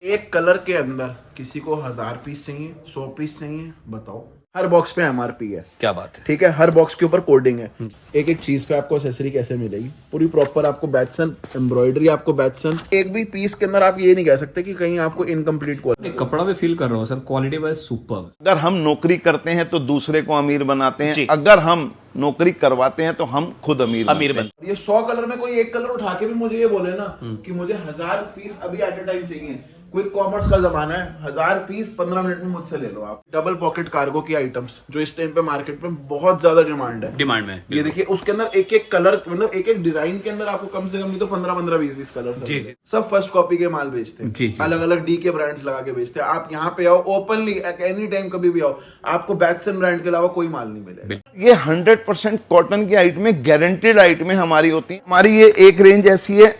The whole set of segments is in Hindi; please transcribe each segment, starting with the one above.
एक कलर के अंदर किसी को 1000 पीस चाहिए, 100 पीस चाहिए, बताओ। हर बॉक्स पे एमआरपी है। क्या बात है। ठीक है, हर बॉक्स के ऊपर कोडिंग है। एक एक चीज पे आपको एक्सेसरी कैसे मिलेगी, पूरी प्रॉपर आपको बैटसन एम्ब्रॉयडरी, आपको बैटसन एक भी पीस के अंदर आप ये नहीं कह सकते कि कहीं आपको इनकम्प्लीट क्वालिटी। कपड़ा भी फील कर रहा हूँ सर, क्वालिटी वाइज सुपर। अगर हम नौकरी करते हैं तो दूसरे को अमीर बनाते जी। हैं, अगर हम नौकरी करवाते हैं तो हम खुद अमीर बनते हैं। ये 100 कलर में कोई एक कलर उठा के भी मुझे ये बोले ना कि मुझे 1000 पीस अभी एट ए टाइम चाहिए, कोई कॉमर्स का जमाना है, 1000 पीस 15 मिनट में मुझसे ले लो आप। डबल पॉकेट कार्गो की आइटम्स जो इस टाइम पे मार्केट में बहुत ज्यादा डिमांड है, डिमांड में। ये देखिए उसके अंदर एक एक कलर, मतलब एक एक डिजाइन के अंदर आपको कम से कम नहीं तो 15-15, 20-20 कलर। जी जी। सब फर्स्ट कॉपी के माल बेचते जी, हैं, जी, अलग अलग डी के ब्रांड्स लगा के बेचते हैं। आप यहाँ पे आओ ओपनली, एनी टाइम कभी भी आओ, आपको बैटसन ब्रांड के अलावा कोई माल नहीं मिलेगा। ये 100% कॉटन की आइटमें, गारंटेड आइटमें हमारी होती है। हमारी ये एक रेंज ऐसी है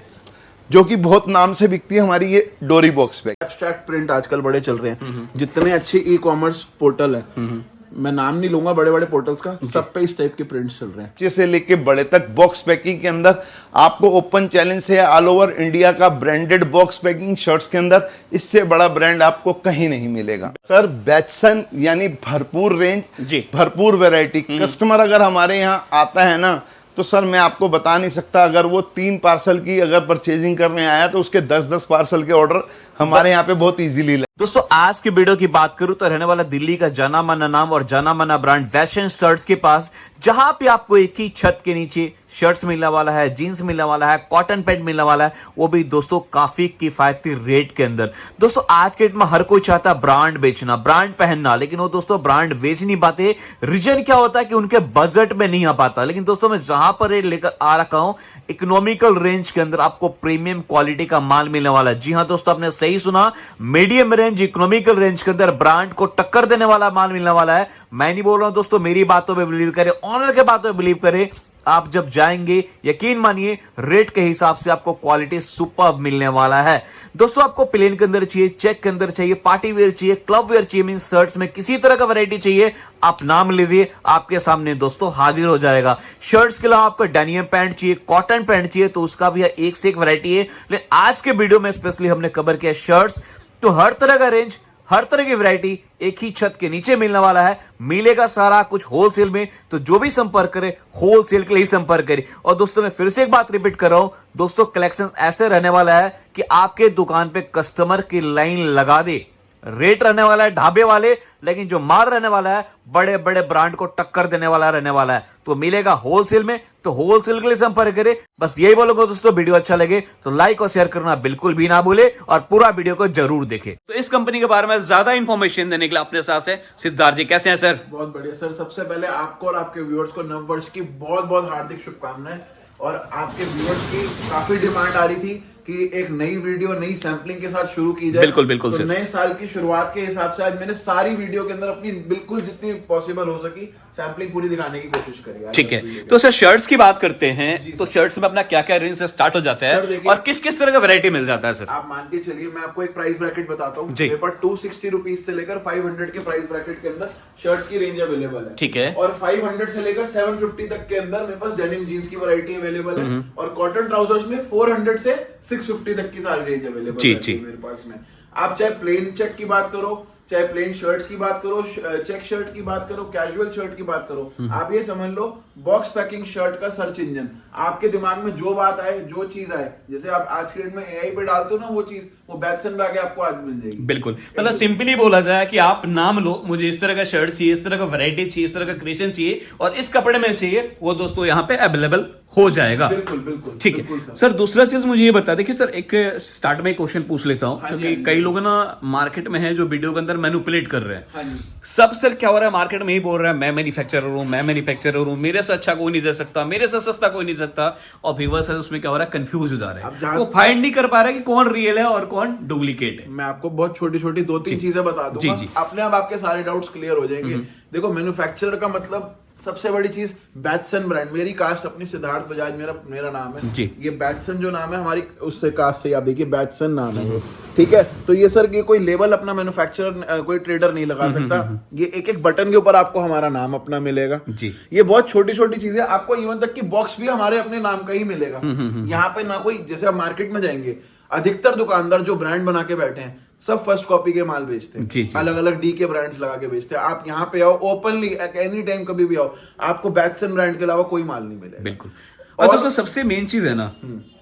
जो कि बहुत नाम से बिकती है, हमारी ये डोरी बॉक्स बैग। एब्स्ट्रैक्ट प्रिंट आजकल बड़े चल रहे हैं, जितने अच्छे ई कॉमर्स पोर्टल है, मैं नाम नहीं लूंगा बड़े बड़े पोर्टल्स का, सब पे इस टाइप के प्रिंट्स चल रहे हैं। बच्चे से लेके बड़े तक बॉक्स पैकिंग के अंदर आपको ओपन चैलेंज से ऑल ओवर इंडिया का ब्रांडेड बॉक्स पैकिंग शर्ट्स के अंदर इससे बड़ा ब्रांड आपको कहीं नहीं मिलेगा। सर बैटसन यानी भरपूर रेंज, जी। भरपूर वैरायटी। कस्टमर अगर हमारे यहाँ आता है ना तो सर मैं आपको बता नहीं सकता, अगर वो 3 पार्सल की अगर परचेजिंग करने आया तो उसके 10-10 पार्सल के ऑर्डर हमारे यहाँ पे बहुत इजीली। दोस्तों आज की वीडियो की बात करूं तो रहने वाला दिल्ली का जाना माना नाम और जाना माना ब्रांड फैशन शर्ट्स के पास, जहां पे आपको एक ही छत के नीचे शर्ट्स मिलने वाला है, जीन्स मिलने वाला है, कॉटन पैंट मिलने वाला है, वो भी दोस्तों काफी किफायती रेट के अंदर। दोस्तों आज के डेट में हर कोई चाहता है ब्रांड बेचना, ब्रांड पहनना, लेकिन वो दोस्तों ब्रांड बेच नहीं पाते। रीजन क्या होता है कि उनके बजट में नहीं आ पाता। लेकिन दोस्तों मैं जहां पर रेट लेकर आ रखा हूं, इकोनॉमिकल रेंज के अंदर आपको प्रीमियम क्वालिटी का माल मिलने वाला है। जी हां दोस्तों, आपने सही सुना, मीडियम रेंज, इकोनॉमिकल रेंज के अंदर ब्रांड को टक्कर देने वाला माल मिलने वाला है। मैं नहीं बोल रहा हूं दोस्तों, मेरी बातों पे बिलीव करें, ऑनर के बातों पे बिलीव करें। आप जब जाएंगे यकीन मानिए रेट के हिसाब से आपको क्वालिटी सुपर्ब मिलने वाला है। दोस्तों आपको प्लेन के अंदर चाहिए, चेक के अंदर चाहिए, पार्टी वेयर चाहिए, क्लब वेयर चाहिए, मींस शर्ट्स में किसी तरह का वैरायटी चाहिए, आप नाम लीजिए, आपके सामने दोस्तों हाजिर हो जाएगा। शर्ट्स के अलावा आपको डेनियम पैंट चाहिए, कॉटन पैंट चाहिए, तो उसका भी एक से एक वैरायटी है। लेकिन आज के वीडियो में स्पेशली हमने कवर किया शर्ट्स, तो हर तरह का रेंज, हर तरह की वैरायटी एक ही छत के नीचे मिलने वाला है। मिलेगा सारा कुछ होलसेल में, तो जो भी संपर्क करे होलसेल के लिए ही संपर्क करे। और दोस्तों मैं फिर से एक बात रिपीट कर रहा हूं, दोस्तों कलेक्शंस ऐसे रहने वाला है कि आपके दुकान पे कस्टमर की लाइन लगा दे। रेट रहने वाला है ढाबे वाले, लेकिन जो माल रहने वाला है बड़े बड़े ब्रांड को टक्कर देने वाला रहने वाला है। तो मिलेगा होलसेल में, तो होलसेल के लिए संपर्क करें। बस यही बोलूंगा दोस्तों, वीडियो अच्छा लगे तो लाइक और शेयर करना बिल्कुल भी ना भूले और पूरा वीडियो को जरूर देखें। तो इस कंपनी के बारे में ज्यादा इंफॉर्मेशन देने के लिए अपने साथ है सिद्धार्थ जी। कैसे हैं सर? बहुत बढ़िया सर। सबसे पहले आपको और आपके व्यूअर्स को नव वर्ष की बहुत बहुत हार्दिक शुभकामनाएं। और आपके व्यूअर्स की काफी डिमांड आ रही थी कि एक नई वीडियो नई सैंपलिंग के साथ शुरू की जाए। बिल्कुल बिल्कुल तो सर। नए साल की शुरुआत के हिसाब से आज मैंने सारी वीडियो के अंदर अपनी बिल्कुल जितनी पॉसिबल हो सकी सैंपलिंग पूरी दिखाने की कोशिश करी है। ठीक है, तो सर शर्ट्स की बात करते हैं, तो शर्ट्स में अपना क्या क्या रेंज से स्टार्ट हो जाता है और किस किस तरह का वैरायटी मिल जाता है सर? आप मान के चलिए, मैं आपको एक प्राइस ब्रैकेट बताता हूँ। जी। मेरे पास 260 रुपीज से लेकर 500 के प्राइस ब्रैकेट के अंदर शर्ट्स की रेंज अवेलेबल है। ठीक है। और 500 से लेकर 750 तक के अंदर मेरे पास डेनिम जीन्स की वैरायटी अवेलेबल है। और कॉटन ट्राउजर्स में 400 से 650 तक की सारी रेंज अवेलेबल जी, है जी। मेरे पास में। आप चाहे प्लेन चेक की बात करो, चाहे प्लेन शर्ट्स की बात करो, चेक शर्ट की बात करो, कैजुअल शर्ट की बात करो, आप ये समझ लो बॉक्स पैकिंग शर्ट का सर्च इंजन। आपके दिमाग में जो बात आए, जो चीज आए, जैसे आप आज के डेट में एआई पे डालते हो ना वो चीज, वो बैटसन पे आके आपको आज मिल जाएगी। बिल्कुल, मतलब सिंपली बोला जाए कि आप नाम लो, मुझे इस तरह का शर्ट चाहिए, इस तरह का वैरायटी चाहिए, इस तरह का क्रिएशन चाहिए और इस कपड़े में चाहिए, वो दोस्तों यहाँ पे अवेलेबल हो जाएगा। बिल्कुल बिल्कुल ठीक है सर। दूसरा चीज मुझे ये बता देखिए सर, एक स्टार्ट में क्वेश्चन पूछ लेता हूँ, क्योंकि कई लोग ना मार्केट में है जो वीडियो के अंदर मैनिपुलेट कर रहे हैं। हाँ जी। सब सर क्या हो रहा है मार्केट में, ही बोल रहा है मैं मैन्युफैक्चरर हूँ, मैं मैन्युफैक्चरर हूँ, मेरे से अच्छा कोई नहीं दे सकता, मेरे से सस्ता कोई नहीं दे सकता। और व्यूअर्स है उसमें क्या हो रहा है, कंफ्यूज हो जा रहे हैं, वो फाइंड नहीं कर पा रहे कि कौन रियल है और कौन डुप्लीकेट है। मैं आपको बहुत छोटी छोटी 2-3 चीजें बता दूंगा, जी। अपने आप आपके सारे डाउट्स क्लियर हो जाएंगे। देखो, मैन्युफैक्चरर का मतलब सबसे बड़ी चीज बैटसन ब्रांड। मेरी कास्ट अपनी सिद्धार्थ बजाज मेरा नाम है जी। ये बैटसन जो नाम है हमारी उससे कास्ट से, आप देखिए बैटसन नाम है ये। ठीक है, तो ये सर ये कोई लेबल अपना मैन्युफैक्चरर कोई ट्रेडर नहीं लगा सकता। ये एक एक बटन के ऊपर आपको हमारा नाम अपना मिलेगा जी। ये बहुत छोटी छोटी चीजें, आपको इवन तक की बॉक्स भी हमारे अपने नाम का ही मिलेगा। यहाँ पे ना कोई, जैसे आप मार्केट में जाएंगे अधिकतर दुकानदार जो ब्रांड बना के बैठे हैं सब फर्स्ट कॉपी के माल बेचते हैं, जी, जी, अलग अलग डी के ब्रांड्स लगा के बेचते हैं। आप यहाँ पे आओ ओपनली एनी टाइम कभी भी आओ, आपको बैटसन ब्रांड के अलावा कोई माल नहीं मिलेगा। बिल्कुल। और दोस्तों सबसे मेन चीज है ना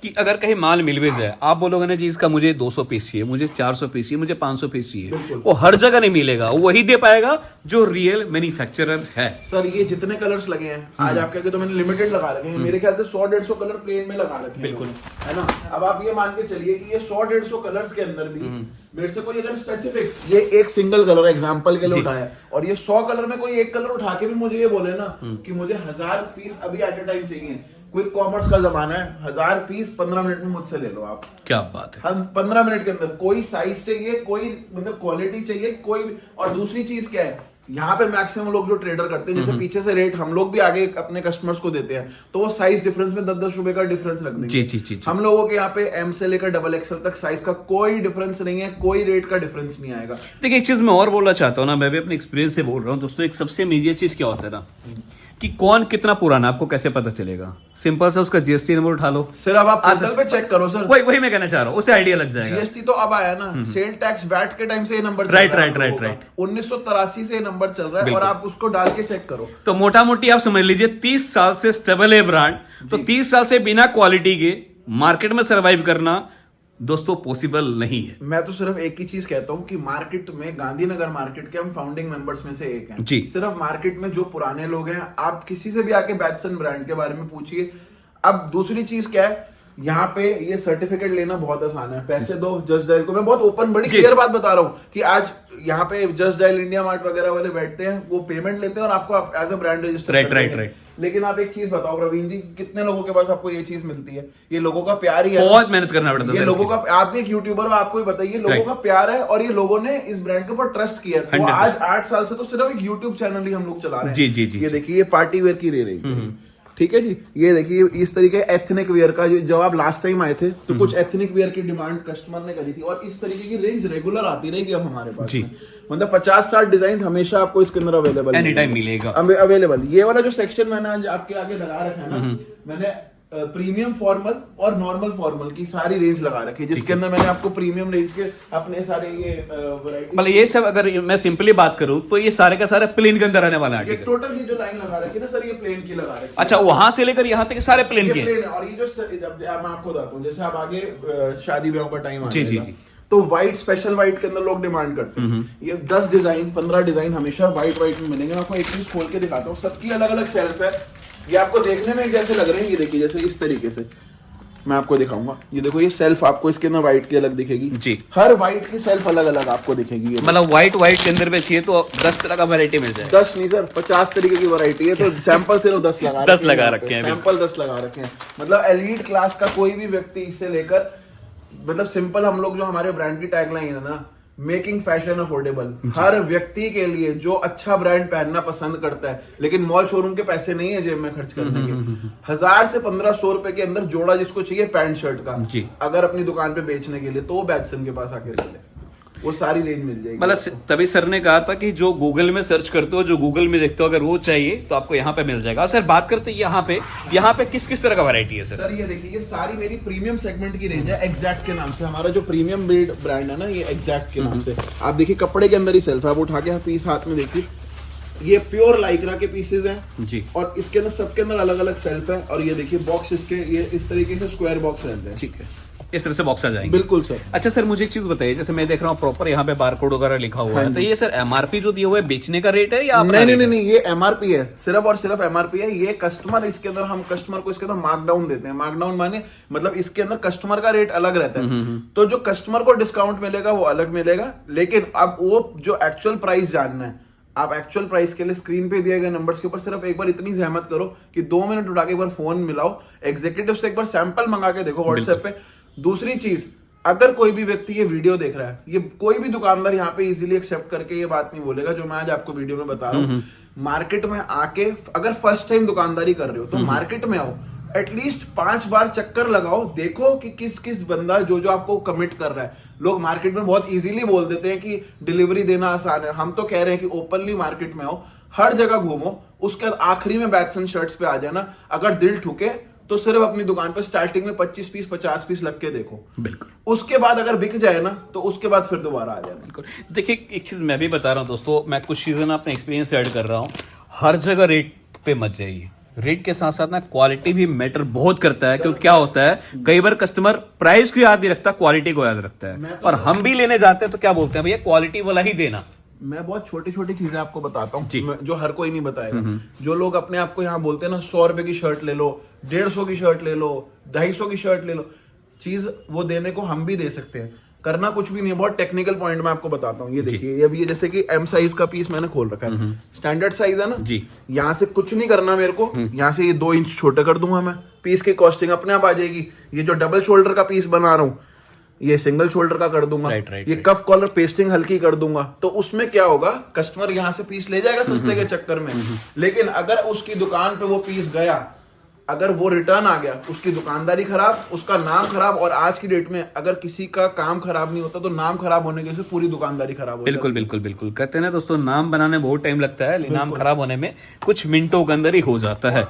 कि अगर कहीं माल मिल भी जाए, आप बोलोगे ना जी इसका मुझे 200 पीस चाहिए, मुझे 400 पीस चाहिए, मुझे 500 पीस चाहिए, वो हर जगह नहीं मिलेगा, वो वही दे पाएगा जो रियल मैन्युफैक्चरर है। सर ये जितने कलर्स लगे हैं आज आपके आगे, तो मैंने लिमिटेड लगा रखे हैं, मेरे ख्याल से 100-150 कलर प्लेन में लगा रखे हैं, बिल्कुल, है ना। अब आप ये मान के चलिए कि ये 100-150 कलर्स के अंदर भी मेरे से कोई अगर स्पेसिफिक ये एक सिंगल कलर एग्जांपल के लिए उठाया और ये 100 कलर में कोई एक कलर उठा के भी मुझे ये बोले ना कि मुझे 1000 पीस अभी एट ए टाइम चाहिए, कोई कॉमर्स का जमाना है, 1000 पीस 15 मिनट में मुझसे ले लो आप। क्या बात है। हम 15 मिनट के अंदर कोई साइज चाहिए, कोई मतलब क्वालिटी चाहिए, कोई। और दूसरी चीज क्या है, यहाँ पे मैक्सिमम लोग जो ट्रेडर करते हैं, जैसे पीछे से रेट हम लोग भी आगे अपने कस्टमर्स को देते हैं, तो वो साइज डिफरेंस में 10-10 रुपए का डिफरेंस रख देंगे। जी, जी, जी, जी। हम लोगों के यहाँ पे एम से लेकर XXL तक साइज का कोई डिफरेंस नहीं है, कोई रेट का डिफरेंस नहीं आएगा। देखिए एक चीज मैं और बोलना चाहता हूँ ना, मैं भी अपने एक्सपीरियंस से बोल रहा हूँ दोस्तों। एक सबसे मेजर चीज क्या होता है ना कि कौन कितना पुराना आपको कैसे पता चलेगा? सिंपल सा उसका जीएसटी नंबर उठा लो, सिर्फ आप पोर्टल पे चेक करो सर, वही मैं कहना चाह रहा हूँ, उससे आइडिया लग जाएगा। जीएसटी तो अब आया ना, सेल टैक्स वैट के टाइम से ये नंबर राइट, चल रहा है राइट, हम लोगों राइट, का। 1983 से ये नंबर चल रहा है और आप उसको डाल के चेक करो। तो मोटा मोटी आप समझ लीजिए 30 साल से स्टेबल है ब्रांड, तो 30 साल से बिना क्वालिटी के मार्केट में सरवाइव करना दोस्तों पॉसिबल नहीं है। मैं तो सिर्फ एक ही चीज कहता हूँ कि मार्केट में, गांधीनगर मार्केट के हम फाउंडिंग मेंबर्स में से एक हैं। जी। सिर्फ मार्केट में जो पुराने लोग हैं, आप किसी से भी आके बैटसन ब्रांड के बारे में पूछिए। अब दूसरी चीज क्या है, यहाँ पे ये सर्टिफिकेट लेना बहुत आसान है, पैसे दो जस्ट डायल को। मैं बहुत ओपन बड़ी क्लियर बात बता रहा हूँ कि आज यहाँ पे जस्ट डायल इंडिया मार्ट वगैरह वाले बैठते हैं, वो पेमेंट लेते हैं और आपको as a brand register right. लेकिन आप एक चीज बताओ प्रवीण जी, कितने लोगों के पास आपको ये चीज मिलती है? ये लोगों का प्यार ही है, बहुत मेहनत करना पड़ता है ये लोगों का। आप भी एक यूट्यूबर हो, आपको ही बताइए, लोगों का प्यार है और ये लोगों ने इस ब्रांड के ऊपर ट्रस्ट किया। तो आज 8 साल से तो सिर्फ एक यूट्यूब चैनल ही हम लोग चला रहे हैं। जी, जी, जी, ये देखिए, ये पार्टी वेयर की ले रही, ठीक है जी। ये देखिए इस तरीके एथनिक वेयर का, जो जब आप लास्ट टाइम आए थे तो कुछ एथनिक वेयर की डिमांड कस्टमर ने करी थी और इस तरीके की रेंज रेगुलर आती रहेगी अब हमारे पास जी। में। मतलब 50-60 डिजाइन हमेशा आपको इसके अंदर अवेलेबल एनी टाइम मिलेगा। अवेलेबल। ये वाला जो सेक्शन मैंने आज आपके आगे लगा रखा है ना, मैंने प्रीमियम फॉर्मल और नॉर्मल फॉर्मल की सारी रेंज लगा रखी है, जिसके अंदर मैंने आपको प्रीमियम रेंज के अपने सारे ये वैरायटी, मतलब ये सब अगर मैं सिंपली बात करूं तो ये सारे का सारे प्लेन के अंदर रहने वाला ये आर्टिकल। टोटल ये जो लाइन लगा रखी है ना सर, ये प्लेन की लगा रखी है। अच्छा, वहां से लेकर यहाँ तक सारे प्लेन के ये हैं। प्लेन है। और ये जो जब मैं आपको बताता हूँ, जैसे आप आगे शादी ब्याह का टाइम आ जी, जी, जाएगा, जी। तो व्हाइट, स्पेशल व्हाइट के अंदर लोग डिमांड करते हैं। ये 10 डिजाइन 15 डिजाइन हमेशा व्हाइट में मिलेंगे। मैं आपको एक चीज खोल के दिखाता हूँ, सबकी अलग अलग सेल्फ है। ये आपको देखने में एक जैसे लग रहे हैं, ये देखिए जैसे इस तरीके से मैं आपको दिखाऊंगा। ये देखो, ये सेल्फ आपको इसके अंदर व्हाइट की अलग दिखेगी जी। हर व्हाइट की सेल्फ अलग अलग आपको दिखेगी। ये मतलब व्हाइट के अंदर में चाहिए तो 10 तरह का वैरायटी मिल जाए। 10 नहीं सर, 50 तरीके की वैरायटी है। तो सैंपल सिर्फ 10 लगा 10 लगा रखे हैं, सैंपल 10 लगा रखे हैं। मतलब एलीट क्लास का कोई भी व्यक्ति से लेकर, मतलब सिंपल, हम लोग जो हमारे ब्रांड की टैगलाइन है ना, मेकिंग फैशन अफोर्डेबल, हर व्यक्ति के लिए जो अच्छा ब्रांड पहनना पसंद करता है, लेकिन मॉल शोरूम के पैसे नहीं है जेब में खर्च करने के। 1000 से 1500 रुपए के अंदर जोड़ा जिसको चाहिए पैंट शर्ट का, जी। अगर अपनी दुकान पे बेचने के लिए, तो वो बैटसन के पास आके ले ले, वो सारी रेंज मिल जाएगी। मतलब तभी सर ने कहा था कि जो गूगल में सर्च करते हो, जो गूगल में देखते हो, अगर वो चाहिए तो आपको यहाँ पे मिल जाएगा। और सर बात करते हैं यहाँ पे किस किस तरह का वैरायटी है सर? ये देखिए, ये सारी मेरी प्रीमियम सेगमेंट की रेंज है, एग्जैक्ट के नाम से। हमारा जो प्रीमियम ब्रीड ब्रांड है ना, ये एग्जैक्ट के नाम से। आप देखिए कपड़े के अंदर ही सेल्फ है, आप उठा के पीस हाथ में देखिए, ये प्योर लाइक्रा के पीसेज हैं जी। और इसके अंदर सबके अंदर अलग अलग सेल्फ है। और ये देखिए बॉक्स इसके ये इस तरीके से स्क्वायर बॉक्स रहते हैं। ठीक है, इस तरह से बॉक्स आ जाएंगे। बिल्कुल सर। अच्छा सर, मुझे एक चीज बताइए, जैसे मैं देख रहा हूँ प्रॉपर यहाँ पे बारकोड वगैरह लिखा हुआ है, तो ये सर एमआरपी जो दिया हुआ है बेचने का रेट है या अपना रेट है? नहीं, ये एमआरपी है, सिर्फ और सिर्फ एमआरपी है। ये कस्टमर, इसके अंदर हम कस्टमर को इसके अंदर मार्कडाउन देते हैं। मार्कडाउन माने मतलब इसके अंदर कस्टमर का रेट अलग रहता है, तो जो कस्टमर को डिस्काउंट मिलेगा वो अलग मिलेगा। लेकिन अब वो जो एक्चुअल प्राइस जानना है, आप एक्चुअल प्राइस के लिए स्क्रीन पे दिए गए नंबर्स के ऊपर सिर्फ एक बार इतनी जहमत करो कि 2 मिनट उठा के एक बार फोन मिलाओ, एग्जीक्यूटिव से एक बार सैंपल मंगा के देखो व्हाट्सएप पे। दूसरी चीज, अगर कोई भी व्यक्ति ये वीडियो देख रहा है, ये कोई भी दुकानदार यहाँ पे इजीली एक्सेप्ट करके ये बात नहीं बोलेगा जो मैं आज आपको वीडियो में बता रहा हूँ। मार्केट में आके अगर फर्स्ट टाइम दुकानदारी कर रहे हो तो मार्केट में आओ, एटलीस्ट 5 बार चक्कर लगाओ, देखो कि किस किस बंदा जो आपको कमिट कर रहा है। लोग मार्केट में बहुत इजीली बोल देते हैं कि डिलीवरी देना आसान है। हम तो कह रहे हैं कि ओपनली मार्केट में आओ, हर जगह घूमो, उसके बाद आखिरी में बैटसन शर्ट्स पे आ जाना। अगर दिल ठुके तो सिर्फ अपनी दुकान पर स्टार्टिंग में 25 पीस 50 पीस लग के देखो। बिल्कुल। उसके बाद अगर बिक जाए ना तो उसके बाद फिर दोबारा आ जाना। बिल्कुल। देखिए एक चीज मैं भी बता रहा हूँ दोस्तों, मैं कुछ चीजें ना अपने एक्सपीरियंस से ऐड कर रहा हूँ। हर जगह रेट पे मत जाइए, रेट के साथ साथ ना क्वालिटी भी मैटर बहुत करता है। क्योंकि क्या होता है, कई बार कस्टमर प्राइस को याद नहीं रखता, क्वालिटी को याद रखता है। और हम भी लेने जाते हैं तो क्या बोलते हैं, भैया क्वालिटी वाला ही देना। मैं बहुत छोटी छोटी चीजें आपको बताता जी। हूँ जो हर कोई नहीं बताएगा। जो लोग अपने आप को यहाँ बोलते हैं ना 100 रुपए की शर्ट ले लो, 150 की शर्ट ले लो, 250 की शर्ट ले लो, चीज वो देने को हम भी दे सकते हैं। करना कुछ भी नहीं है, बहुत टेक्निकल पॉइंट मैं आपको बताता हूँ। ये देखिए, अभी ये जैसे कि एम साइज का पीस मैंने खोल रखा है, स्टैंडर्ड साइज है ना जी। यहाँ से कुछ नहीं करना मेरे को, यहाँ से ये 2 इंच छोटा कर दूंगा मैं, पीस की कॉस्टिंग अपने आप आ जाएगी। ये जो डबल शोल्डर का पीस बना रहा हूँ ये सिंगल शोल्डर का कर दूंगा। ये कफ कॉलर पेस्टिंग हल्की कर दूंगा। तो उसमें क्या होगा, कस्टमर यहाँ से पीस ले जाएगा सस्ते के चक्कर में। लेकिन अगर उसकी दुकान पे वो पीस गया, अगर वो रिटर्न आ गया, उसकी दुकानदारी खराब, उसका नाम खराब। और आज की डेट में अगर किसी का काम खराब नहीं होता तो नाम खराब होने की वजह से पूरी दुकाकानदारी खराब हो जाती है। बिल्कुल बिल्कुल बिल्कुल। कहते हैं ना दोस्तों, नाम बनाने में बहुत टाइम लगता है, लेकिन नाम खराब होने में कुछ मिनटों के अंदर ही हो जाता है।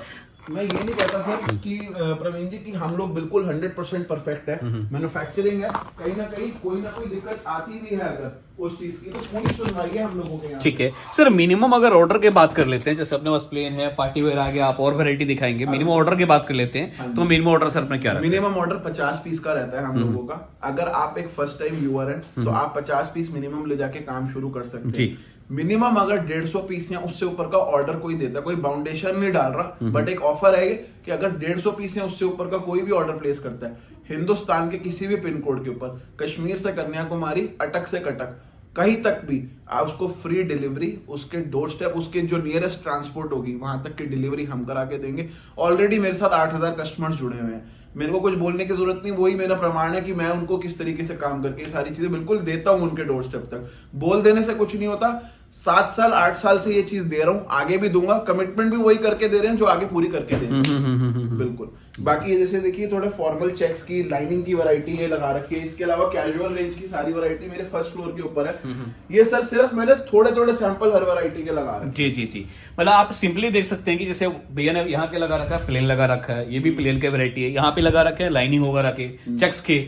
मैं ये नहीं कहता सर कि प्रवीण जी कि हम लोग बिल्कुल 100% परफेक्ट है। मैन्युफैक्चरिंग है, कहीं ना कहीं कोई ना कोई दिक्कत आती भी है अगर उस चीज की, तो पूरी सुनवाई है हम लोगों के यहाँ। ठीक है सर, मिनिमम अगर ऑर्डर की बात कर लेते हैं, जैसे अपने पास प्लेन है, पार्टी वेयर आ गया, आप और वैरायटी दिखाएंगे। मिनिमम ऑर्डर की बात कर लेते हैं तो मिनिमम ऑर्डर सर अपने क्या रहता है? मिनिमम ऑर्डर 50 पीस का रहता है हम लोगों का। अगर आप एक फर्स्ट टाइम व्यूअर हैं तो आप 50 पीस मिनिमम ले जाके काम शुरू कर सकते हैं जी। मिनिमम अगर 150 पीस या उससे ऊपर का ऑर्डर कोई देता है, कोई बाउंडेशन नहीं डाल रहा, बट एक ऑफर है कि अगर 150 पीस या उससे ऊपर का कोई भी ऑर्डर प्लेस करता है हिंदुस्तान के किसी भी पिन कोड के ऊपर, कश्मीर से कन्याकुमारी, अटक से कटक, कहीं तक भी आप उसको फ्री डिलीवरी, उसके डोर स्टेप, उसके जो नियरेस्ट ट्रांसपोर्ट होगी वहां तक की डिलीवरी हम करा के देंगे। ऑलरेडी मेरे साथ 8000 कस्टमर्स जुड़े हुए हैं, मेरे को कुछ बोलने की जरूरत नहीं, वही मेरा प्रमाण है कि मैं उनको किस तरीके से काम करके ये सारी चीजें बिल्कुल देता हूं उनके डोर स्टेप तक। बोल देने से कुछ नहीं होता। 7 साल 8 साल से ये चीज दे रहा हूँ, आगे भी दूंगा। कमिटमेंट भी वही करके दे रहे हैं जो आगे पूरी करके देंगे। बिल्कुल। बाकी ये जैसे देखिए थोड़े फॉर्मल चेक्स की लाइनिंग की वैरायटी ये लगा रखी है। इसके अलावा कैजुअल रेंज की सारी वैरायटी मेरे फर्स्ट फ्लोर के ऊपर है। ये सर सिर्फ मैंने थोड़े थोड़े सैंपल हर वैरायटी के लगा रखे। जी जी जी। मतलब आप सिंपली देख सकते हैं कि जैसे भैया ने यहाँ के लगा रखा है, प्लेन लगा रखा है, ये भी प्लेन के वैरायटी है। यहाँ पे लगा रखे हैं लाइनिंग होगा रखे चेक्स के,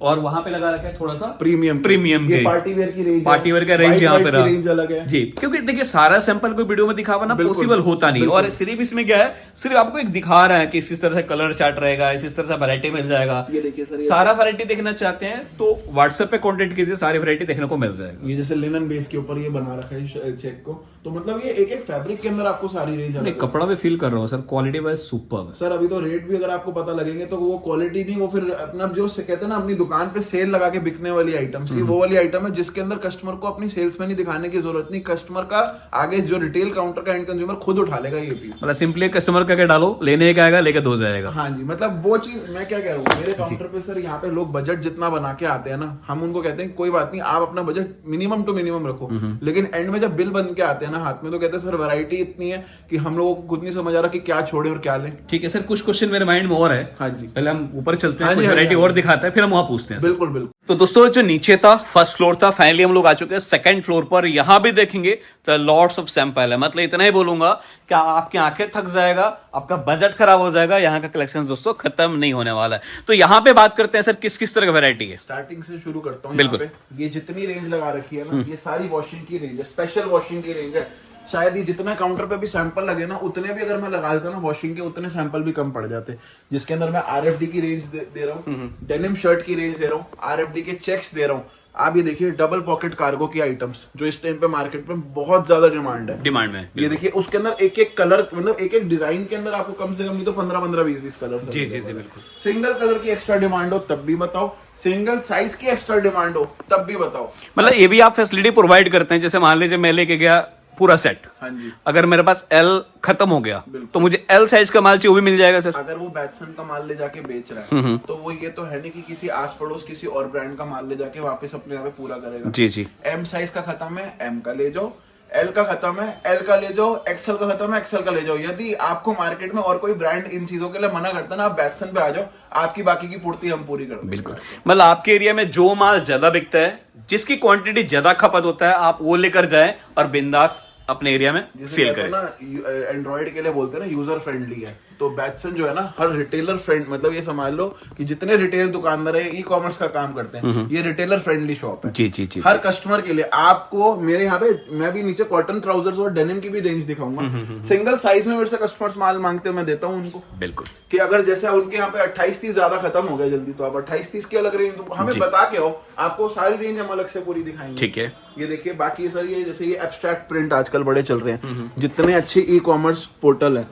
और वहां पे लगा रखा है थोड़ा सा प्रीमियम के पार्टी वेयर की रेंज, पार्टी वेयर का रेंज यहाँ पे रेंज अलग है जी। क्योंकि देखिए सारा सैंपल कोई वीडियो में दिखा पाना पॉसिबल होता नहीं, और सिर्फ इसमें क्या है, सिर्फ आपको एक दिखा रहा है कि इस तरह से कलर चार्ट रहेगा, इस तरह से वैरायटी मिल जाएगा। ये देखिए सर, सारा वैरायटी देखना चाहते हैं तो व्हाट्सएप पे कांटेक्ट कीजिए, सारी वैरायटी देखने को मिल जाएगा। ये जैसे लिनन बेस के ऊपर ये बना रखा है चेक को, तो मतलब ये एक एक फैब्रिक के अंदर आपको सारी रेंज नहीं, कपड़ा भी फील कर रहा हूँ sir, quality wise super sir. अभी तो रेट भी अगर आपको पता लगेंगे तो वो क्वालिटी नहीं, वो फिर अपना जो कहते हैं ना अपनी दुकान पे सेल लगा के बिकने वाली आइटम्स, वो वाली आइटम है जिसके अंदर कस्टमर को अपनी सेल्स में नहीं दिखाने की जरूरत नहीं। कस्टमर का आगे जो रिटेल काउंटर का एंड कंज्यूमर खुद उठा लेगा ये पीस। मतलब सिंपली कस्टमर का डालो, लेने का आएगा, लेके दो जाएगा। हाँ जी, मतलब वो चीज मैं क्या कह रहा हूँ, मेरे काउंटर पे सर यहाँ पे लोग बजट जितना बना के आते हैं ना, हम उनको कहते हैं कोई बात नहीं, आप अपना बजट मिनिमम टू मिनिमम रखो, लेकिन एंड में जब बिल बन के आते हैं ना हाथ में, तो कहते हैं सर वैरायटी इतनी है कि हम लोगों को खुद नहीं समझ आ रहा कि क्या छोड़े और क्या लें। ठीक है सर, कुछ क्वेश्चन मेरे माइंड में और है। हाँ जी, पहले हम ऊपर चलते हैं, हाँ कुछ जी, वैरायटी हाँ और जी। दिखाते हैं, फिर हम वहां पूछते हैं। बिल्कुल बिल्कुल। तो दोस्तों जो नीचे था फर्स्ट फ्लोर था, फाइनली हम लोग आ चुके हैं सेकंड फ्लोर पर। यहां भी देखेंगे तो लॉट्स ऑफ सैंपल है। मतलब इतना ही बोलूंगा कि आपकी आंखें थक जाएगा, आपका बजट खराब हो जाएगा। यहाँ का कलेक्शन दोस्तों खत्म नहीं होने वाला है। तो यहाँ पे बात करते हैं सर, किस किस तरह की वैरायटी है। स्टार्टिंग से शुरू करता हूँ। बिल्कुल। यहाँ पे ये जितनी रेंज लगा रखी है ना, ये सारी वॉशिंग की रेंज है, स्पेशल वॉशिंग की रेंज है। शायद ये जितना काउंटर पे भी सैंपल लगे ना, उतने भी अगर मैं लगा देता ना वॉशिंग के, उतने सैंपल भी कम पड़ जाते। जिसके अंदर मैं RFD की रेंज दे रहा हूँ, डेनिम शर्ट की रेंज दे रहा हूँ, RFD के चेक्स दे रहा हूँ। आप ये देखिए डबल पॉकेट कार्गो की आइटम्स जो इस टाइम पे मार्केट में बहुत ज्यादा डिमांड है। डिमांड में ये देखिए उसके अंदर एक एक कलर, मतलब एक एक डिजाइन के अंदर आपको कम से कम नहीं तो 15-20 कलर। जी जी जी बिल्कुल। सिंगल कलर की एक्स्ट्रा डिमांड हो तब भी बताओ, सिंगल साइज की एक्स्ट्रा डिमांड हो तब भी बताओ। मतलब ये भी आप फैसिलिटी प्रोवाइड करते हैं। जैसे मान लीजिए मैं लेके गया पूरा सेट, हाँ जी, अगर मेरे पास L खत्म हो गया तो मुझे L साइज का माल चाहिए, वो भी मिल जाएगा सर। अगर वो बैटसन का माल ले जाके बेच रहा है तो वो ये तो है नहीं कि किसी आस पड़ोस किसी और ब्रांड का माल ले जाके वापस अपने यहाँ पे पूरा करेगा। जी जी। M साइज का खत्म है, M का ले जाओ, L का खत्म है, L का ले जाओ, XL का खत्म है, XL का ले जाओ। यदि आपको मार्केट में और कोई ब्रांड इन चीजों के लिए मना करता है ना, आप बैटसन पे आ जाओ, आपकी बाकी की पूर्ति हम पूरी कर देंगे। बिल्कुल। मतलब आपके एरिया में जो माल ज्यादा बिकता है, जिसकी क्वांटिटी ज्यादा खपत होता है, आप वो लेकर जाएं और बिंदास अपने एरिया में सेल करें। ना एंड्रॉइड के लिए बोलते हैं ना यूजर फ्रेंडली है, तो बैटसन जो है ना हर रिटेलर फ्रेंड, मतलब ये समझ लो कि जितने रिटेल दुकानदार है ई कॉमर्स का काम करते हैं, ये रिटेलर फ्रेंडली शॉप है। जी जी जी। हर कस्टमर के लिए आपको मेरे यहाँ पे, मैं भी नीचे कॉटन ट्राउजर्स और डेनिम की भी रेंज दिखाऊंगा। सिंगल साइज में मेरे से कस्टमर्स माल मांगते हैं, मैं देता हूँ उनको। बिल्कुल, कि अगर जैसे उनके यहाँ पे 28-30 ज्यादा खत्म हो गया जल्दी, तो आप 28-30 की अलग रेंज तो हमें बता के आओ, आपको सारी रेंज हम अलग से पूरी दिखाएंगे। ठीक है। ये देखिए, बाकी सर ये जैसे ये एब्स्ट्रैक्ट प्रिंट आजकल बड़े चल रहे हैं, जितने अच्छे ई कॉमर्स पोर्टल है,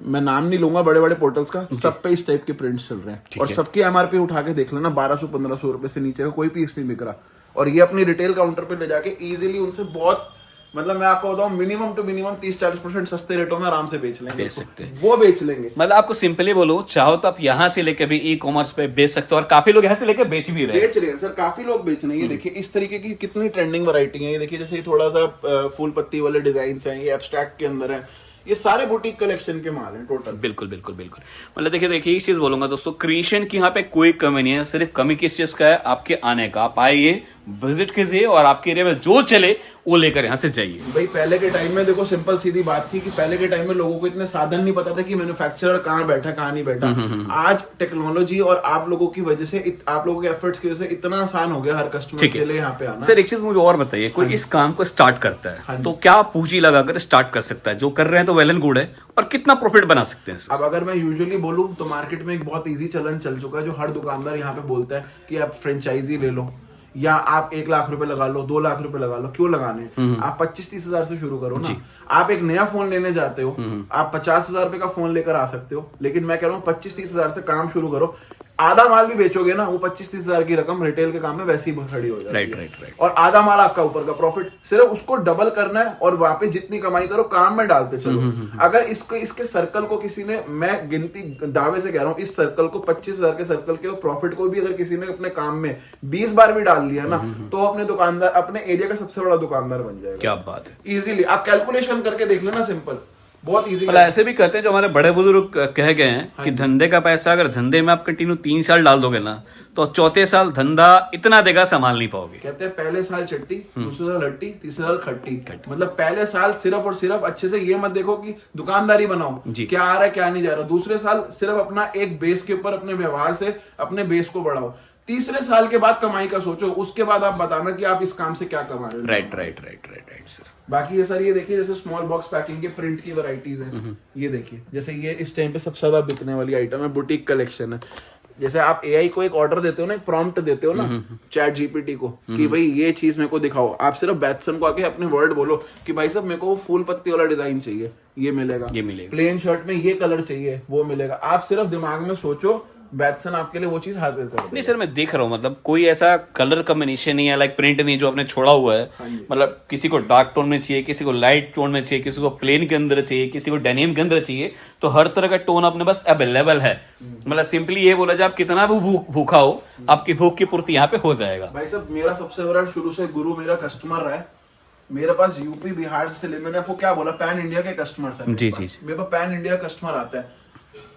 मैं नाम नहीं लूंगा बड़े बड़े पोर्टल्स का, सब पे इस टाइप के प्रिंट्स चल रहे हैं। और सबकी एमआरपी उठा के देख लेना, 1200-1500 रुपए से नीचे का कोई पीस नहीं बिक रहा। और ये अपनी रिटेल काउंटर पे ले जाके इजीली उनसे बहुत, मतलब मैं आपको बताऊं, मिनिमम टू मिनिमम 30-40% सस्ते रेटों में आराम से बेच लेंगे, बेच सकते हैं। वो बेच लेंगे। मतलब आपको सिंपली बोलो, चाहो तो आप यहाँ से लेकर भी ई कॉमर्स पे बेच सकते हो, और काफी लोग यहाँ से लेकर बेच भी रहे हैं। बेच रहे हैं सर, काफी लोग बेच रहे हैं। ये देखिए इस तरीके की कितनी ट्रेंडिंग वैरायटी है। ये देखिए जैसे ये थोड़ा सा फूल पत्ती वाले डिजाइन हैं, ये एब्स्ट्रैक्ट के अंदर है, ये सारे बुटीक कलेक्शन के माल हैं टोटल। बिल्कुल बिल्कुल बिल्कुल। मतलब देखिए एक चीज बोलूंगा दोस्तों, क्रिएशन की यहाँ पे कोई कमी नहीं है, सिर्फ कमी किस चीज का है, आपके आने का। आप आइए, विजिट कीजिए, और आपके एरिया में जो चले वो लेकर यहाँ से जाइए। भाई पहले के टाइम में देखो, सिंपल सीधी बात थी कि पहले के टाइम में लोगों को इतने साधन नहीं पता था कि मैन्युफैक्चरर कहाँ बैठा कहाँ नहीं बैठा। आज टेक्नोलॉजी और आप लोगों की वजह से, आप लोगों के एफर्ट्स की वजह से इतना आसान हो गया हर कस्टमर के लिए यहाँ पे आना। सर एक चीज मुझे और बताइए, कोई इस काम को स्टार्ट करता है तो क्या पूंजी लगाकर स्टार्ट कर सकता है? जो कर रहे हैं तो वेल एंड गुड है, और कितना प्रॉफिट बना सकते हैं? अब अगर मैं यूजुअली बोलूं तो मार्केट में एक बहुत इजी चलन चल चुका है, जो हर दुकानदार यहाँ पे बोलता है कि आप फ्रेंचाइजी ले लो, या आप 1 लाख रुपए लगा लो, 2 लाख रुपए लगा लो। क्यों लगाने? आप 25-30 हजार से शुरू करो ना। आप एक नया फोन लेने जाते हो, आप 50 हजार रुपए का फोन लेकर आ सकते हो, लेकिन मैं कह रहा हूँ 25-30 हजार से काम शुरू करो। आधा माल भी बेचोगे ना, वो 25-30 हजार की रकम रिटेल के काम में वैसे ही खड़ी हो जाएगी। राइट। और आधा माल आपका ऊपर का प्रॉफिट, सिर्फ उसको डबल करना है और वहां पे जितनी कमाई करो काम में डालते चलो। अगर इसके सर्कल को किसी ने, मैं गिनती दावे से कह रहा हूँ, इस सर्कल को 25 हजार के सर्कल के प्रॉफिट को भी अगर किसी ने अपने काम में 20 बार भी डाल लिया ना, तो अपने दुकानदार, अपने एरिया का सबसे बड़ा दुकानदार बन जाएगा। क्या बात है। इजीली आप कैलकुलेशन करके देख लेना, सिंपल, बहुत इजी। मतलब ऐसे भी कहते हैं, जो हमारे बड़े बुजुर्ग कह गए हैं कि धंधे का पैसा अगर धंधे में आप कंटिन्यू 3 साल डाल दोगे ना, तो चौथे साल धंधा इतना देगा संभाल नहीं पाओगे। कहते हैं पहले साल चट्टी, दूसरे साल हट्टी, तीसरे साल खट्टी। मतलब पहले साल सिर्फ और सिर्फ अच्छे से ये मत देखो कि दुकानदारी बनाओ, क्या आ रहा है क्या नहीं जा रहा। दूसरे साल सिर्फ अपना एक बेस के ऊपर, अपने व्यवहार से अपने बेस को बढ़ाओ। तीसरे साल के बाद कमाई का सोचो, उसके बाद आप बताना कि आप इस काम से क्या कमा रहे हो। Right sir. बाकी ये सर, ये देखिए जैसे स्मॉल बॉक्स पैकिंग के प्रिंट की वैरायटीज हैं। ये देखिए जैसे ये इस टाइम पे सबसे ज्यादा बिकने वाली आइटम है, बुटीक कलेक्शन है। जैसे आप एआई को एक ऑर्डर देते हो ना, एक प्रॉम्प्ट देते हो ना चैट जीपीटी को, कि भाई ये चीज मेरे को दिखाओ, आप सिर्फ बैटसन को आके अपने वर्ड बोलो कि भाई साहब मेरे को फूल पत्ती वाला डिजाइन चाहिए, ये मिलेगा। प्लेन शर्ट में ये कलर चाहिए, वो मिलेगा। आप सिर्फ दिमाग में सोचो, बैटसन आपके लिए वो चीज हाजिर कर देगा। नहीं सर, मैं देख रहा हूँ, मतलब कोई ऐसा कलर कॉम्बिनेशन नहीं है, लाइक प्रिंट नहीं जो आपने छोड़ा हुआ है। मतलब किसी को डार्क टोन में चाहिए, किसी को लाइट टोन में चाहिए, किसी को प्लेन के अंदर चाहिए, किसी को डेनिम के अंदर चाहिए, तो हर तरह का टोन अपने पास अवेलेबल है। मतलब सिंपली ये बोला जाए, आप कितना भी भूखा हो, आपकी भूख की पूर्ति यहाँ पे हो जाएगा। भाई साहब, मेरा सबसे बड़ा शुरू से गुरु मेरा कस्टमर रहा है। मेरे पास यूपी बिहार से, मैंने आपको क्या बोला, पैन इंडिया के कस्टमर है। जी। मेरे पास पैन इंडिया कस्टमर आता है।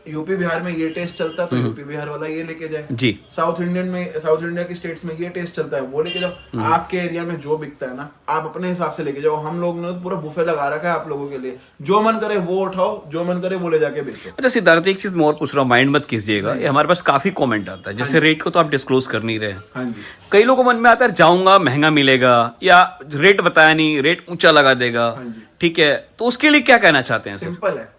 यूपी बिहार में ये टेस्ट चलता है तो यूपी बिहार वाला ये लेके जाए जी। साउथ इंडिया की स्टेट्स में ये टेस्ट चलता है, वो लेके जाओ। आपके एरिया में जो बिकता है ना, आप अपने हिसाब से लेके जाओ। हम लोग ने पूरा बुफे लगा रखा है आप लोगों के लिए, जो मन करे वो उठाओ, जो मन करे वो ले जाके बेचो। अच्छा सिद्धार्थ, एक चीज मैं और पूछ रहा हूँ, माइंड मत कीजिएगा, ये हमारे पास काफी कमेंट आता है, जैसे रेट को तो आप डिस्क्लोज कर नहीं रहे। हाँ जी। कई लोगों को मन में आता है जाऊंगा महंगा मिलेगा, या रेट बताया नहीं, रेट ऊंचा लगा देगा। ठीक है, तो उसके लिए क्या कहना चाहते हैं? सिंपल है,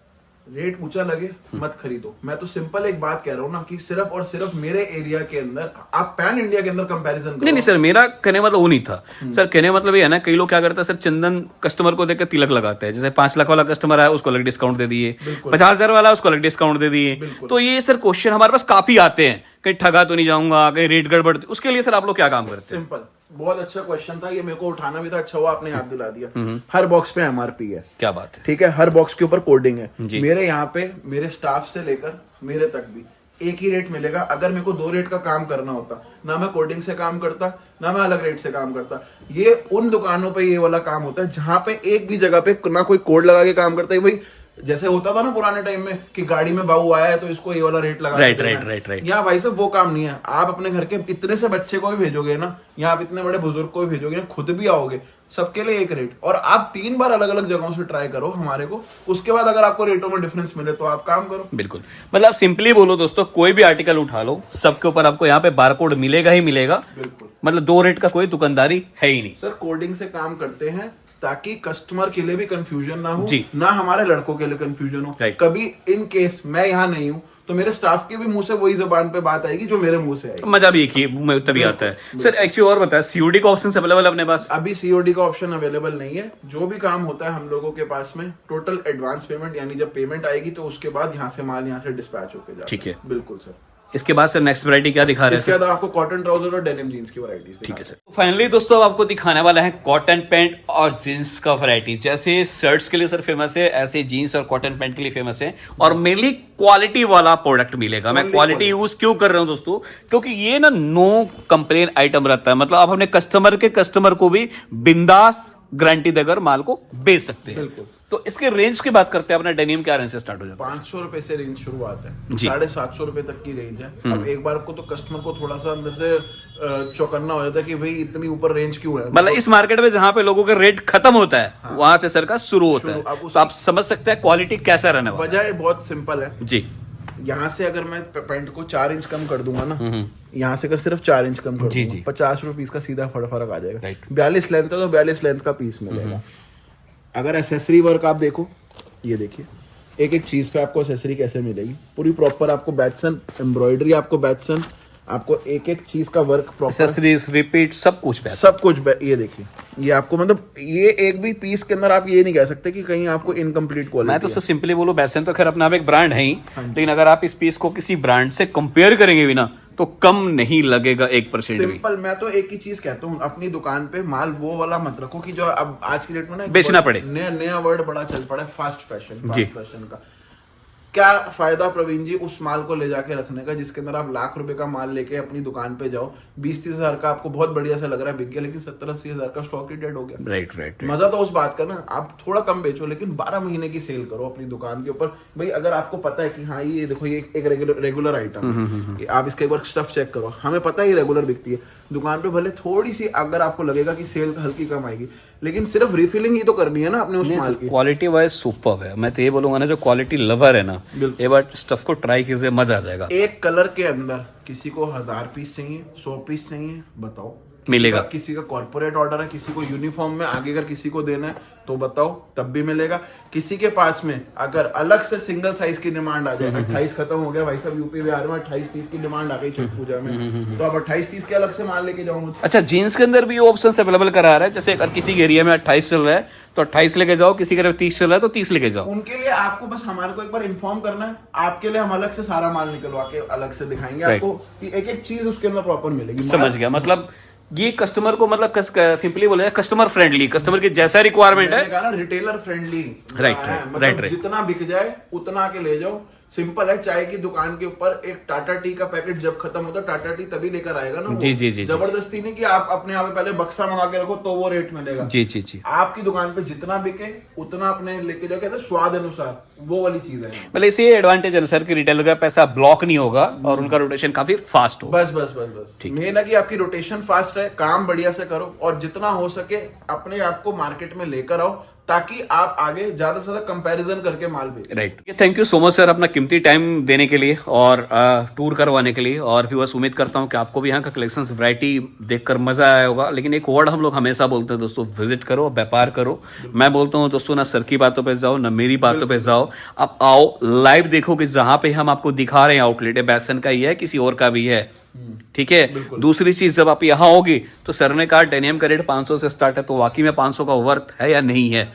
रेट ऊंचा लगे मत खरीदो। मैं तो सिंपल एक बात कह रहा हूँ ना, कि सिर्फ और सिर्फ मेरे एरिया के अंदर, आप पैन इंडिया के अंदर कंपैरिजन करो। नहीं सर, मेरा कहने मतलब वो नहीं था सर। कहने मतलब ये है ना, कई लोग क्या करते हैं सर, चंदन कस्टमर को देखकर तिलक लगाते हैं। जैसे 5 लाख वाला कस्टमर है, उसको अलग डिस्काउंट दे दिए, 50,000 वाला उसको अलग डिस्काउंट दे दिए। तो ये सर क्वेश्चन हमारे पास काफी आते हैं, कहीं ठगा तो नहीं जाऊंगा, कहीं रेट गड़बड़। उसके लिए सर आप लोग क्या काम करते हैं? सिंपल, बहुत अच्छा क्वेश्चन था ये, मेरे को उठाना भी था, अच्छा हुआ आपने याद दिला दिया। हर बॉक्स पे एमआरपी है। क्या बात है। ठीक है, हर बॉक्स के ऊपर कोडिंग है। मेरे यहाँ पे मेरे स्टाफ से लेकर मेरे तक भी एक ही रेट मिलेगा। अगर मेरे को 2 रेट का काम करना होता ना, मैं कोडिंग से काम करता ना मैं अलग रेट से काम करता। ये उन दुकानों पे ये वाला काम होता है जहां पे एक भी जगह पे ना कोई कोड लगा के काम करता है। भाई जैसे होता था ना पुराने टाइम में कि गाड़ी में बाबू आया है तो इसको ये वाला रेट लगा Right, देना है। right, right. यहाँ भाई साहब वो काम नहीं है। आप अपने घर के इतने से बच्चे को भी भेजोगे ना, या आप इतने बड़े बुजुर्ग को भी भेजोगे ना, खुद भी आओगे, सबके लिए एक रेट, और आप 3 बार अलग अलग जगहों से ट्राई करो हमारे को, उसके बाद अगर आपको रेटों में डिफरेंस मिले तो आप काम करो। बिल्कुल, मतलब सिंपली बोलो दोस्तों, कोई भी आर्टिकल उठा लो, सबके ऊपर आपको यहाँ पे बारकोड मिलेगा ही मिलेगा। बिल्कुल, मतलब 2 रेट का कोई दुकानदारी है ही नहीं। सर कोडिंग से काम करते हैं ताकि कस्टमर के लिए भी कंफ्यूजन ना हो, जी। ना हमारे लड़कों के लिए कंफ्यूजन हो। Right. कभी इन केस मैं यहाँ नहीं हूँ तो मेरे स्टाफ के भी मुंह से वही जबान पे बात आएगी जो मेरे मुंह से आएगी। मजा भी एक ही में तभी आता है। सर एक्चुअली और बताया, सीओडी का ऑप्शन अवेलेबल अपने पास? अभी सीओडी का ऑप्शन अवेलेबल नहीं है। जो भी काम होता है हम लोगों के पास में टोटल एडवांस पेमेंट, यानी जब पेमेंट आएगी तो उसके बाद यहाँ से माल यहाँ से डिस्पैच होके जाता ठीक है। बिल्कुल सर। इसके बाद सर नेक्स्ट वैरायटी क्या दिखा रहे हैं? इसके बाद आपको कॉटन ट्राउजर और डेनिम जीन्स की वैरायटीज। ठीक है सर। फाइनली दोस्तों अब आपको दिखाने वाला है कॉटन पैंट और जीन्स का वैरायटी। जैसे शर्ट्स के लिए सर फेमस है, ऐसे जीन्स और कॉटन पैंट के लिए फेमस है, और मेनली क्वालिटी वाला प्रोडक्ट मिलेगा। मैं क्वालिटी यूज क्यों कर रहा हूं दोस्तों, क्योंकि ये ना नो कंप्लेन आइटम रहता है। मतलब आप अपने कस्टमर को भी बिंदास गारंटी देकर माल को बेच सकते हैं। बिल्कुल। तो इसके रेंज की बात करते हैं, अपना डेनिम क्या रेंज से स्टार्ट हो जाता है? 500 रुपए से रेंज शुरुआत है, जी। 750 रुपए तक की रेंज है। अब एक बार को तो कस्टमर को थोड़ा सा अंदर से चौकन्ना हो जाता है कि भाई इतनी ऊपर रेंज क्यों है। मतलब इस मार्केट में जहां पे लोगों का रेट खत्म होता है, वहां से सर का शुरू होता है। अब तो आप समझ सकते हैं क्वालिटी कैसा रहने वाला वजह बहुत सिंपल है। है। जी। यहाँ से अगर मैं पैंट को 4 इंच कम कर दूंगा ना, यहाँ से अगर सिर्फ 4 इंच कम कर जी, दूंगा, जी। 50 रुपए का सीधा फर्क आ जाएगा। Right. 42 लेंथ है तो 42 लेंथ का पीस मिलेगा। अगर एसेसरी वर्क आप देखो, ये देखिए एक एक चीज पे आपको एसेसरी कैसे मिलेगी, पूरी प्रॉपर आपको बैटसन एम्ब्रॉयडरी, आपको बैटसन, आपको एक एक चीज का वर्क प्रॉपर, एक्सेसरीज रिपीट सब कुछ पैसा। सब कुछ। ये देखिए, ये आपको मतलब ये एक भी पीस के अंदर आप ये नहीं कह सकते कि कहीं आपको इनकम्प्लीट क्वालिटी। मैं तो सर सिंपली बोलूं, वैसे तो खैर अपना आप एक ब्रांड है ही, लेकिन अगर आप इस पीस को किसी ब्रांड से कंपेयर करेंगे भी ना, तो कम नहीं लगेगा 1% भी। सिंपल, मैं तो एक ही चीज कहता हूँ, अपनी दुकान पे माल वो वाला मत रखो कि जो अब आज की डेट में ना बेचना पड़े। नया वर्ड बड़ा चल पड़ा है, फास्ट फैशन। जी। फास्ट फैशन का क्या फायदा प्रवीण जी उस माल को ले जाके रखने का जिसके अंदर आप लाख रुपए का माल लेके अपनी दुकान पे जाओ, 20-30 हजार का आपको बहुत बढ़िया सा लग रहा है बिक गया, लेकिन 70-80 हजार का स्टॉक ही डेड हो गया। राइट। मजा तो उस बात का ना, आप थोड़ा कम बेचो लेकिन 12 महीने की सेल करो अपनी दुकान के ऊपर। भाई अगर आपको पता है कि हाँ ये देखो ये एक रेगुलर आइटम है, आप इसका एक बार स्टफ चेक करो, हमें पता है ये रेगुलर बिकती है, दुकान पे भले थोड़ी सी अगर आपको लगेगा कि सेल हल्की कम आएगी, लेकिन सिर्फ रिफिलिंग ही तो करनी है ना अपने उस माल की। क्वालिटी वाइज सुपर है। मैं तो ये बोलूंगा ना, जो क्वालिटी लवर है ना, ये बार स्टफ को ट्राई कीजिए, मजा आ जाएगा। एक कलर के अंदर किसी को 1000 पीस चाहिए, 100 पीस चाहिए, बताओ मिलेगा। किसी का कॉर्पोरेट ऑर्डर है, किसी को यूनिफॉर्म में आगे अगर किसी को देना है तो बताओ, तब भी मिलेगा। किसी के पास में अगर अलग से सिंगल साइज की डिमांड आ जाए, 28 खत्म हो गया भाई साहब, यूपी बिहार में 28-30 की डिमांड आ गई छठ पूजा में, तो आप 28-30 के अलग से माल लेके जाओ मुझसे। अच्छा, जीन्स के अंदर भी ऑप्शन अवेलेबल करा रहा है। जैसे अगर किसी के एरिया में 28 चल रहा है तो 28 लेके जाओ, किसी के 30 चल रहा है तो 30 लेके जाओ। उनके लिए आपको बस हमारे को एक बार इन्फॉर्म करना है, आपके लिए हम अलग से सारा माल निकलवा के अलग से दिखाएंगे Right. आपको कि एक एक चीज उसके अंदर प्रॉपर मिलेगी। समझ गया। मतलब ये कस्टमर को, मतलब सिंपली बोले कस्टमर फ्रेंडली, कस्टमर की जैसा रिक्वायरमेंट है। मैंने कहा ना रिटेलर फ्रेंडली। Right. मतलब जितना बिक जाए उतना के ले जाओ। सिंपल है, चाय की दुकान के ऊपर एक टाटा टी का पैकेट जब खत्म होता है, टाटा टी तभी लेकर आएगा ना वो। जी। जबरदस्ती नहीं कि आप अपने यहाँ पे पहले बक्सा मंगा के रखो तो वो रेट मिलेगा। जी। आपकी दुकान पे जितना बिके उतना अपने लेके जाओ, कहते हैं स्वाद अनुसार, वो वाली चीज है। मतलब इसे एडवांटेज है सर कि रिटेलर का पैसा ब्लॉक नहीं होगा और उनका रोटेशन काफी फास्ट होगा। बस मेन है कि आपकी रोटेशन फास्ट है, काम बढ़िया से करो और जितना हो सके अपने आप को मार्केट में लेकर आओ, ताकि आप आगे ज्यादा से ज्यादा कंपैरिजन करके माल बेचें। Right. Thank you so much sir अपना कीमती टाइम देने के लिए और टूर करवाने के लिए। और व्यूअर्स, उम्मीद करता हूँ कि आपको भी यहाँ का कलेक्शंस वैरायटी देखकर मजा आया होगा। लेकिन एक वर्ड हम लोग हमेशा बोलते हैं दोस्तों, विजिट करो, व्यापार करो। मैं बोलता हूँ दोस्तों, ना सर की बातों पे जाओ, ना मेरी बातों पे जाओ, आप आओ लाइव देखो कि जहां पे हम आपको दिखा रहे हैं आउटलेट है, बैसन का ही है, किसी और का भी है। ठीक है। दूसरी चीज, जब आप यहाँ होगी तो सर ने कहा डेनिम का रेट 500 से स्टार्ट है, तो वाकई में 500 का वर्थ है या नहीं है।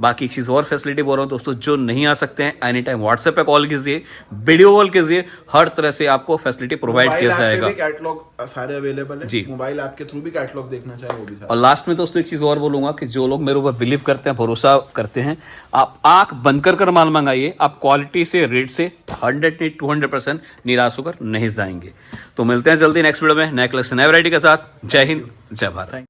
बाकी एक चीज और फैसिलिटी बोल रहा हूँ दोस्तों, जो नहीं आ सकते हैं एनी टाइम व्हाट्सएप पे कॉल कीजिए, वीडियो कॉल कीजिए, हर तरह से आपको फैसिलिटी प्रोवाइड किया जाएगा। कैटलॉग सारे अवेलेबल है जी। मोबाइल ऐप के थ्रू भी कैटलॉग देखना चाहे वो भी सारे। और लास्ट में दोस्तों एक चीज और बोलूंगा कि जो लोग मेरे ऊपर बिलीव करते हैं, भरोसा करते हैं, आप आंख बंद कर माल मंगाइए, आप क्वालिटी से, रेट से 100-200% निराश होकर नहीं जाएंगे। तो मिलते हैं जल्दी नेक्स्ट वीडियो में नए कलेक्शन, नए वैरायटी के साथ। जय हिंद, जय भारत।